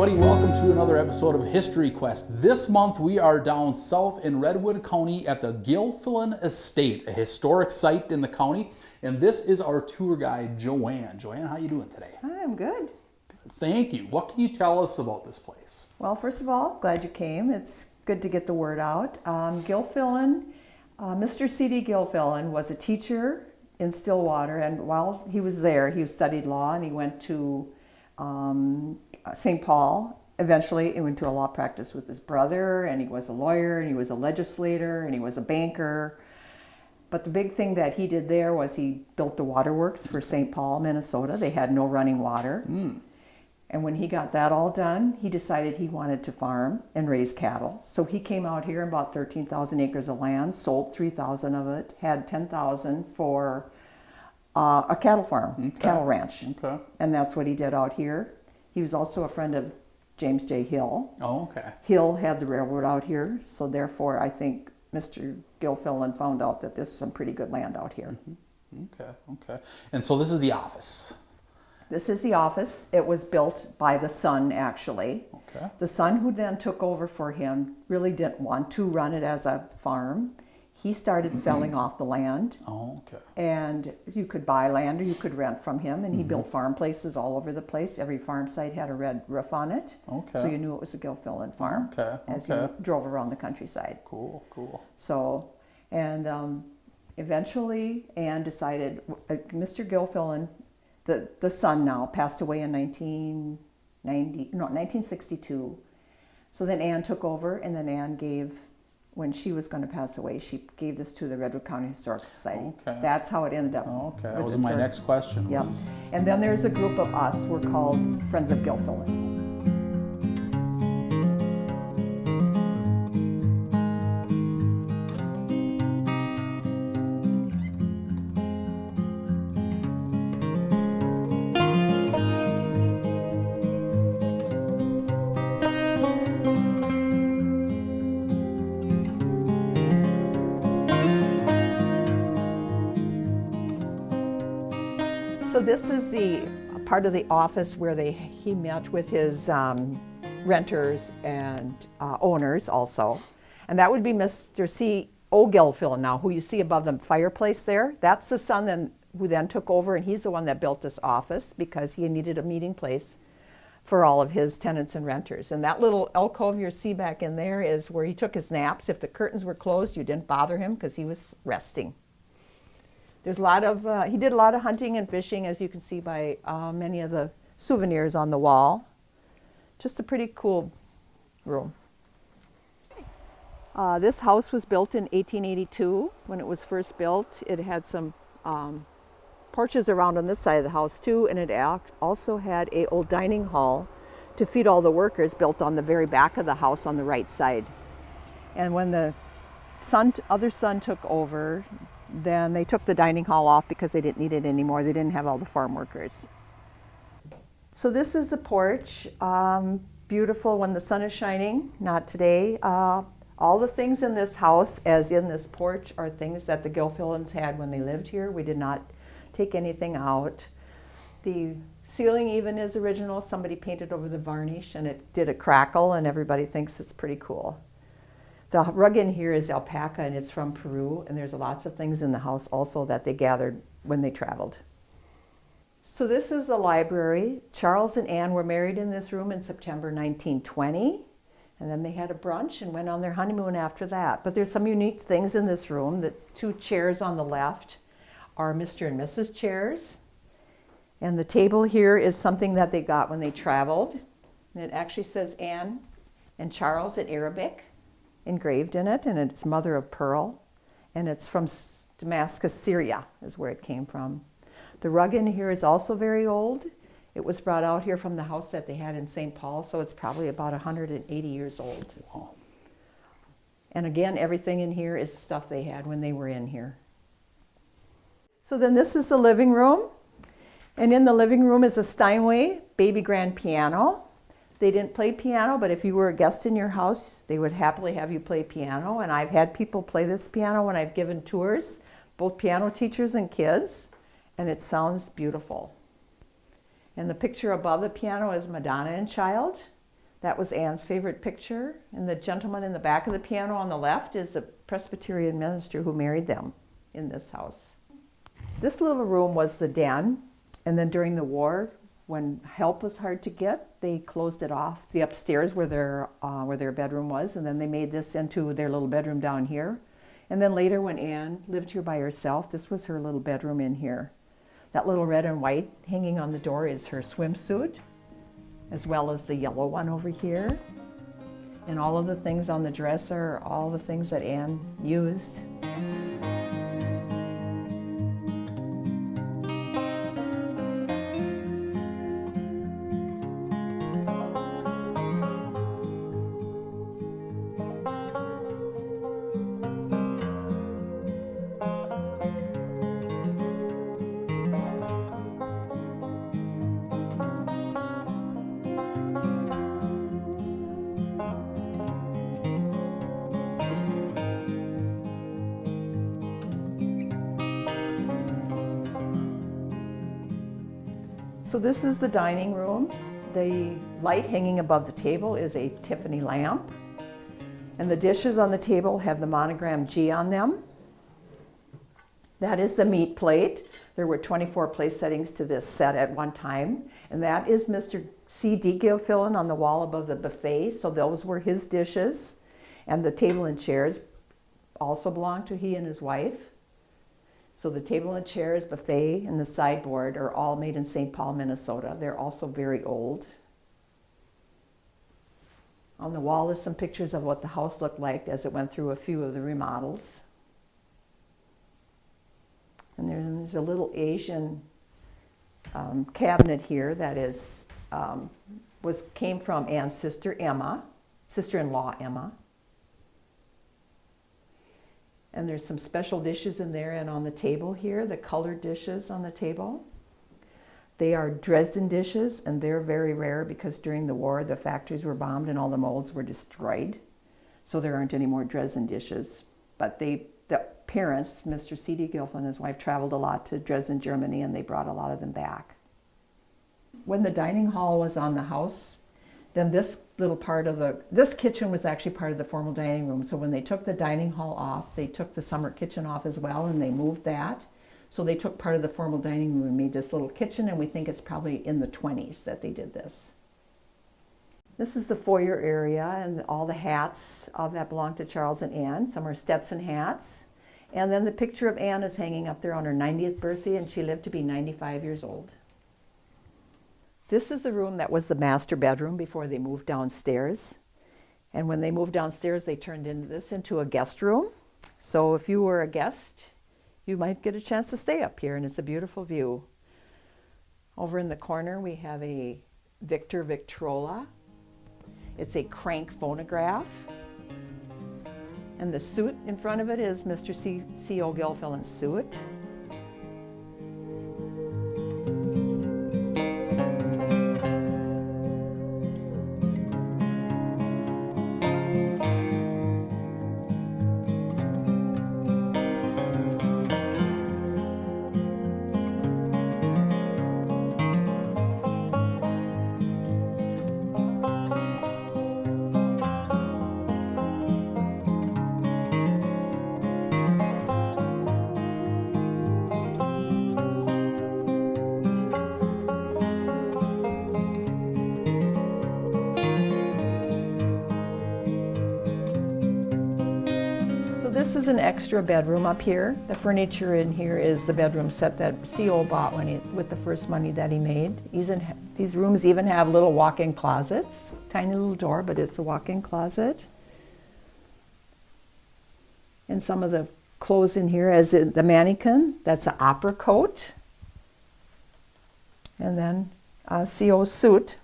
everybody, welcome to another episode of History Quest. This month we are down south in Redwood County at the Gilfillan Estate, a historic site in the county. And this is our tour guide, Joanne. Joanne, how you doing today? I'm good. Thank you. What can you tell us about this place? Well, first of all, glad you came. It's good to get the word out. Gilfillan, Mr. C.D. Gilfillan was a teacher in Stillwater, and while he was there, he studied law, and he went to St. Paul. Eventually, he went to a law practice with his brother, and he was a lawyer, and he was a legislator, and he was a banker. But the big thing that he did there was he built the waterworks for St. Paul, Minnesota. They had no running water. And when he got that all done, he decided he wanted to farm and raise cattle. So he came out here and bought 13,000 acres of land, sold 3,000 of it, had 10,000 for a cattle farm, cattle ranch. And that's what he did out here. He was also a friend of James J. Hill. Oh, okay. Hill had the railroad out here, so therefore I think Mr. Gilfillan found out that there's some pretty good land out here. Okay. And so this is the office. This is the office. It was built by the son, actually. Okay. The son who then took over for him really didn't want to run it as a farm. He started selling off the land. Oh, okay. And you could buy land or you could rent from him. And he built farm places all over the place. Every farm site had a red roof on it. Okay. So you knew it was a Gilfillan farm as you drove around the countryside. Cool. So, and eventually Anne decided, Mr. Gilfillan, the son now, passed away in 1962. So then Anne took over, and then Anne gave, when she was going to pass away, she gave this to the Redwood County Historic Society. Okay. That's how it ended up. Okay, that was my next question. Yep. And then there's a group of us. We're called Friends of Gilfillan. So this is the part of the office where he met with his renters and owners also. And that would be Mr. C. O. Gilfillan now, who you see above the fireplace there. That's the son who then took over, and he's the one that built this office because he needed a meeting place for all of his tenants and renters. And that little alcove you see back in there is where he took his naps. If the curtains were closed, you didn't bother him because he was resting. There's a lot of, he did a lot of hunting and fishing, as you can see by many of the souvenirs on the wall. Just a pretty cool room. This house was built in 1882. When it was first built, it had some porches around on this side of the house too, and it also had an old dining hall to feed all the workers, built on the very back of the house on the right side. And when the other son took over, then they took the dining hall off because they didn't need it anymore. They didn't have all the farm workers. So this is the porch. Beautiful when the sun is shining, not today. All the things in this house, as in this porch, are things that the Gilfillans had when they lived here. We did not take anything out. The ceiling even is original. Somebody painted over the varnish and it did a crackle, and everybody thinks it's pretty cool. The rug in here is alpaca, and it's from Peru, and there's lots of things in the house also that they gathered when they traveled. So this is the library. Charles and Anne were married in this room in September 1920, and then they had a brunch and went on their honeymoon after that. But there's some unique things in this room. The two chairs on the left are Mr. and Mrs. chairs, and the table here is something that they got when they traveled, and it actually says Anne and Charles in Arabic engraved in it, and it's mother of pearl, and it's from Damascus, Syria is where it came from. The rug in here is also very old. It was brought out here from the house that they had in St. Paul, so it's probably about 180 years old. Wow. And again, everything in here is stuff they had when they were in here. So then this is the living room, and in the living room is a Steinway baby grand piano. They didn't play piano, but if you were a guest in your house, they would happily have you play piano. And I've had people play this piano when I've given tours, both piano teachers and kids, and it sounds beautiful. And the picture above the piano is Madonna and Child. That was Anne's favorite picture. And the gentleman in the back of the piano on the left is the Presbyterian minister who married them in this house. This little room was the den. And then during the war, when help was hard to get, they closed it off. The upstairs where their bedroom was, and then they made this into their little bedroom down here. And then later when Anne lived here by herself, this was her little bedroom in here. That little red and white hanging on the door is her swimsuit, as well as the yellow one over here. And all of the things on the dresser are all the things that Anne used. So this is the dining room. The light hanging above the table is a Tiffany lamp. And the dishes on the table have the monogram G on them. That is the meat plate. There were 24 place settings to this set at one time. And that is Mr. C.D. Gilfillan on the wall above the buffet. So those were his dishes. And the table and chairs also belonged to he and his wife. So the table and chairs, buffet, and the sideboard are all made in St. Paul, Minnesota. They're also very old. On the wall is some pictures of what the house looked like as it went through a few of the remodels. And there's a little Asian cabinet here that is came from Anne's sister-in-law Emma. And there's some special dishes in there and on the table here, the colored dishes on the table. They are Dresden dishes, and they're very rare because during the war the factories were bombed and all the molds were destroyed. So there aren't any more Dresden dishes. But the parents, Mr. C.D. Gilfillan and his wife, traveled a lot to Dresden, Germany, and they brought a lot of them back. When the dining hall was on the house, then this little part of this kitchen was actually part of the formal dining room. So when they took the dining hall off, they took the summer kitchen off as well, and they moved that. So they took part of the formal dining room and made this little kitchen, and we think it's probably in the 20s that they did this. This is the foyer area, and all the hats that belong to Charles and Anne. Some are Stetson hats. And then the picture of Anne is hanging up there on her 90th birthday, and she lived to be 95 years old. This is the room that was the master bedroom before they moved downstairs. And when they moved downstairs, they turned this into a guest room. So if you were a guest, you might get a chance to stay up here, and it's a beautiful view. Over in the corner, we have a Victor Victrola. It's a crank phonograph. And the suit in front of it is Mr. C.O. Gilfillan's suit. This is an extra bedroom up here. The furniture in here is the bedroom set that C.O. bought with the first money that he made. These rooms even have little walk-in closets. Tiny little door, but it's a walk-in closet. And some of the clothes in here, as in the mannequin, that's an opera coat. And then C.O.'s suit.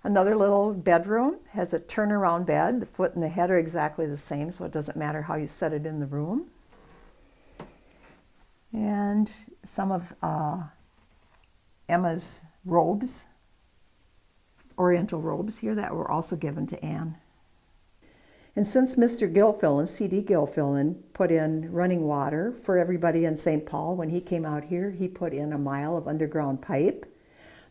Another little bedroom has a turnaround bed. The foot and the head are exactly the same, so it doesn't matter how you set it in the room. And some of Emma's robes, oriental robes here, that were also given to Anne. And since Mr. Gilfillan, C.D. Gilfillan, put in running water for everybody in St. Paul, when he came out here, he put in a mile of underground pipe.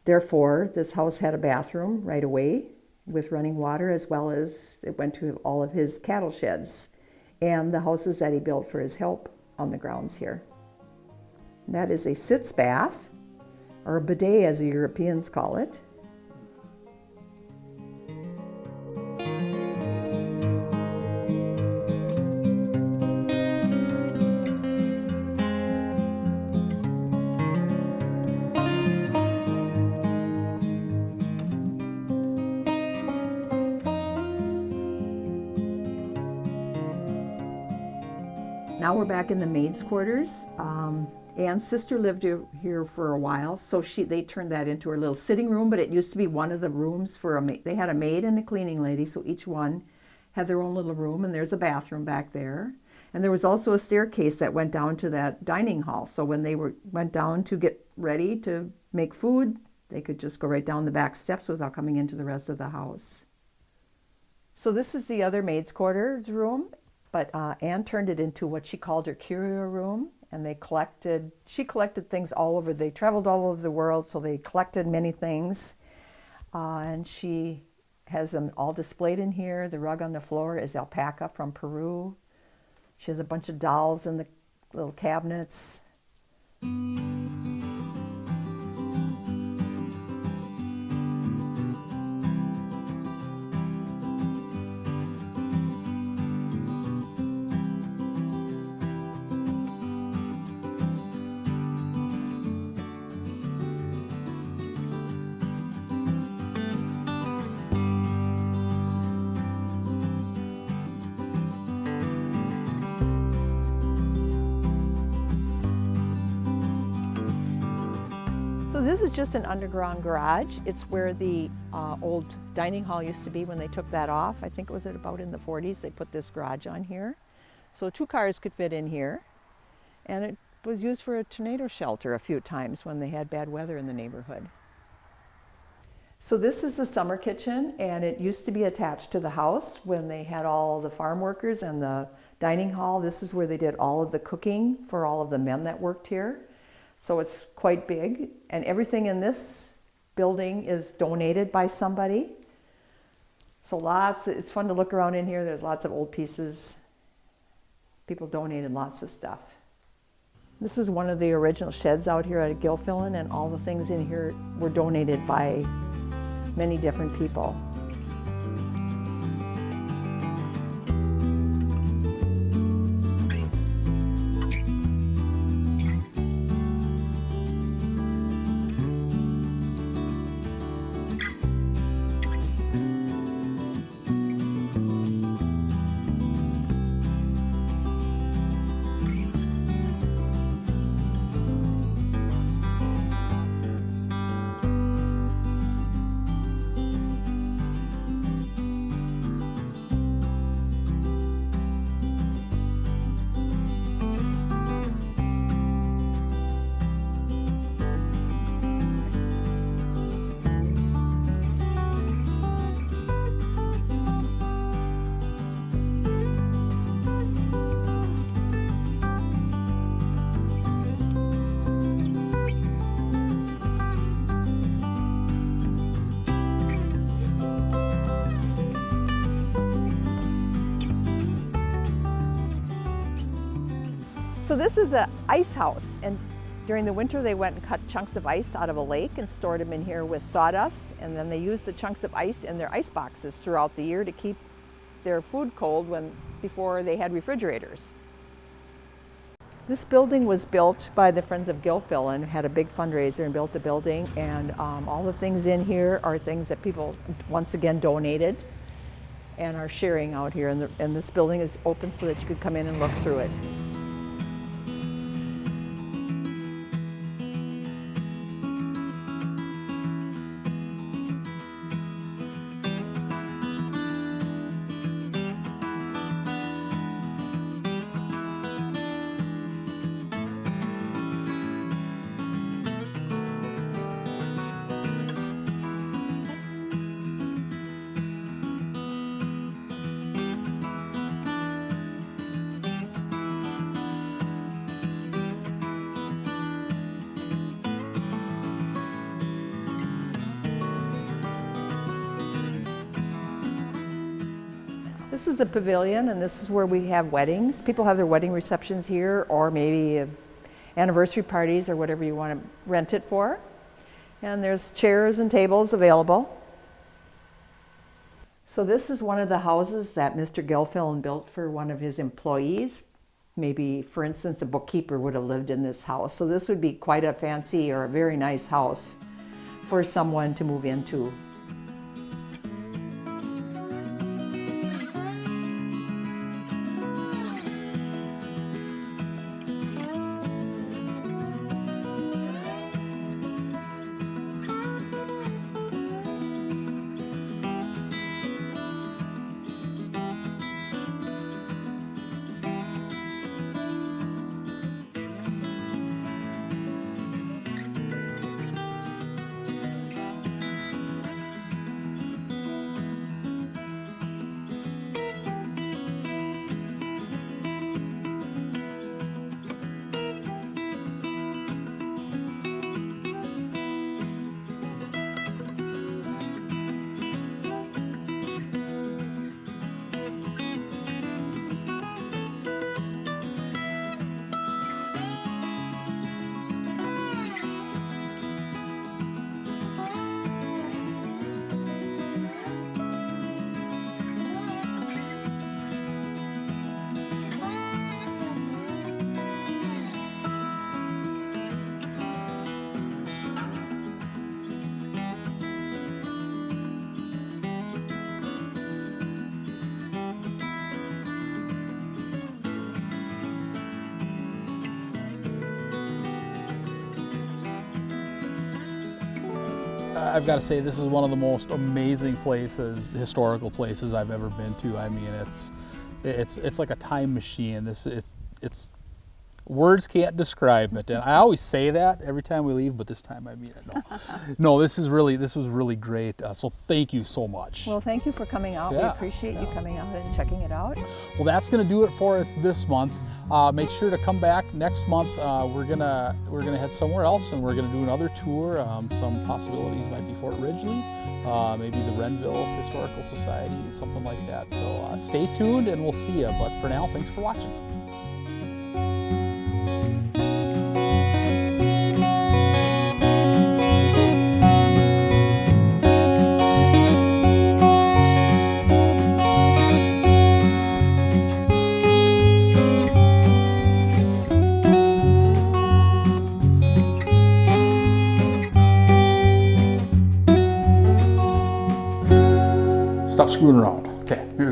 Therefore, this house had a bathroom right away with running water, as well as it went to all of his cattle sheds and the houses that he built for his help on the grounds here. And that is a sitz bath, or a bidet as the Europeans call it. Now we're back in the maids' quarters. Anne's sister lived here for a while, so they turned that into her little sitting room, but it used to be one of the rooms for a maid. They had a maid and a cleaning lady, so each one had their own little room, and there's a bathroom back there. And there was also a staircase that went down to that dining hall, so when they went down to get ready to make food, they could just go right down the back steps without coming into the rest of the house. So this is the other maid's quarters room. But Anne turned it into what she called her curio room, and she collected things all over. They traveled all over the world, so they collected many things. And she has them all displayed in here. The rug on the floor is alpaca from Peru. She has a bunch of dolls in the little cabinets. So this is just an underground garage. It's where the old dining hall used to be when they took that off. I think it was about in the 40s they put this garage on here. So 2 cars could fit in here. And it was used for a tornado shelter a few times when they had bad weather in the neighborhood. So this is the summer kitchen, and it used to be attached to the house when they had all the farm workers and the dining hall. This is where they did all of the cooking for all of the men that worked here. So it's quite big, and everything in this building is donated by somebody. So it's fun to look around in here. There's lots of old pieces. People donated lots of stuff. This is one of the original sheds out here at Gilfillan, and all the things in here were donated by many different people. So this is an ice house, and during the winter they went and cut chunks of ice out of a lake and stored them in here with sawdust, and then they used the chunks of ice in their ice boxes throughout the year to keep their food cold before they had refrigerators. This building was built by the Friends of Gilfillan, had a big fundraiser and built the building, and all the things in here are things that people once again donated and are sharing out here, and this building is open so that you could come in and look through it. This is the pavilion, and this is where we have weddings. People have their wedding receptions here, or maybe anniversary parties or whatever you want to rent it for. And there's chairs and tables available. So this is one of the houses that Mr. Gilfillan built for one of his employees. Maybe, for instance, a bookkeeper would have lived in this house. So this would be quite a fancy or a very nice house for someone to move into. I've got to say, this is one of the most amazing places, historical places I've ever been to. I mean, it's like a time machine. It's words can't describe it. And I always say that every time we leave, but this time I mean it. No, no, this was really great. So thank you so much. Well, thank you for coming out. Yeah, We appreciate you coming out and checking it out. Well, that's going to do it for us this month. Make sure to come back next month. We're gonna head somewhere else, and we're gonna do another tour. Some possibilities might be Fort Ridgely, maybe the Renville Historical Society, something like that. So stay tuned, and we'll see you. But for now, thanks for watching. Stop screwing around. Okay, here we go.